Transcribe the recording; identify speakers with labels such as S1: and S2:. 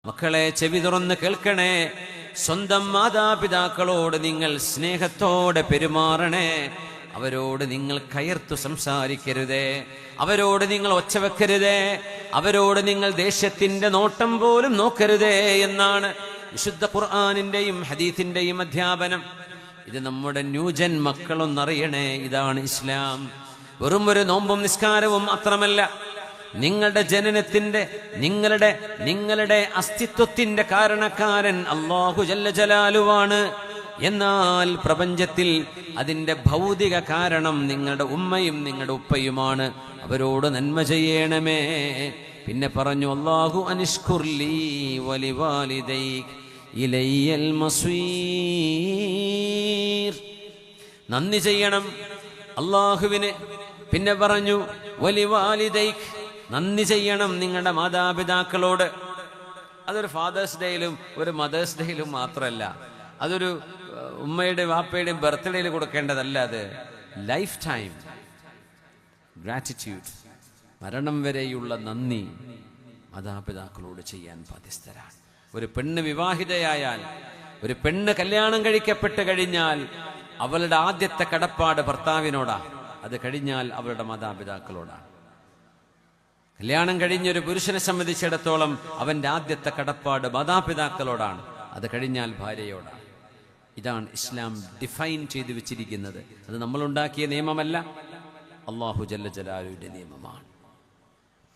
S1: മക്കളെ, ചെവി തുറന്ന് കേൾക്കണേ. സ്വന്തം മാതാപിതാക്കളോട് നിങ്ങൾ സ്നേഹത്തോടെ പെരുമാറണേ. അവരോട് നിങ്ങൾ കയർത്തു സംസാരിക്കരുതേ. അവരോട് നിങ്ങൾ ഒച്ച വെക്കരുതേ. അവരോട് നിങ്ങൾ ദേഷ്യത്തിന്റെ നോട്ടം പോലും നോക്കരുതേ എന്നാണ് വിശുദ്ധ ഖുർആനിന്റെയും ഹദീസിന്റെയും അധ്യാപനം. ഇത് നമ്മുടെ ന്യൂജൻ മക്കളൊന്നറിയണേ. ഇതാണ് ഇസ്ലാം. വെറും ഒരു നോമ്പും നിസ്കാരവും മാത്രമല്ല. നിങ്ങളുടെ ജനനത്തിന്റെ, നിങ്ങളുടെ അസ്തിത്വത്തിന്റെ കാരണക്കാരൻ അല്ലാഹു ജല്ല ജലാലുവാണ്. എന്നാൽ പ്രപഞ്ചത്തിൽ അതിന്റെ ഭൗതിക കാരണം നിങ്ങളുടെ ഉമ്മയും നിങ്ങളുടെ ഉപ്പയുമാണ്. അവരോട് നന്മ ചെയ്യണമേ. പിന്നെ പറഞ്ഞു, അല്ലാഹു അനിഷ്കുർലി വലിവാലിദൈക ഇലയ്യൽ മസ്വീർ. നന്ദി ചെയ്യണം അല്ലാഹുവിന്. പിന്നെ പറഞ്ഞു വലിവാലിദൈക, നന്ദി ചെയ്യണം നിങ്ങളുടെ മാതാപിതാക്കളോട്. അതൊരു ഫാദേഴ്സ് ഡേയിലും ഒരു മദേഴ്സ് ഡേയിലും മാത്രമല്ല. അതൊരു ഉമ്മയുടെയും വാപ്പയുടെയും ബർത്ത്ഡേയിൽ കൊടുക്കേണ്ടതല്ല. അത് ലൈഫ് ടൈം ഗ്രാറ്റിറ്റ്യൂഡ്, മരണം വരെയുള്ള നന്ദി മാതാപിതാക്കളോട് ചെയ്യാൻ ബാധ്യസ്ഥരാണ്. ഒരു പെണ്ണ് വിവാഹിതയായാൽ, ഒരു പെണ്ണ് കല്യാണം കഴിക്കപ്പെട്ട് കഴിഞ്ഞാൽ അവളുടെ ആദ്യത്തെ കടപ്പാട് ഭർത്താവിനോടാണ്. അത് കഴിഞ്ഞാൽ അവളുടെ മാതാപിതാക്കളോടാണ്. കല്യാണം കഴിഞ്ഞൊരു പുരുഷനെ സംബന്ധിച്ചിടത്തോളം അവന്റെ ആദ്യത്തെ കടപ്പാട് മാതാപിതാക്കളോടാണ്. അത് കഴിഞ്ഞാൽ ഭാര്യയോടാണ്. ഇതാണ് ഇസ്ലാം ഡിഫൈൻ ചെയ്തു വെച്ചിരിക്കുന്നത്. അത് നമ്മളുണ്ടാക്കിയ നിയമമല്ല, അല്ലാഹു ജല്ല ജലാലുവിന്റെ നിയമമാണ്.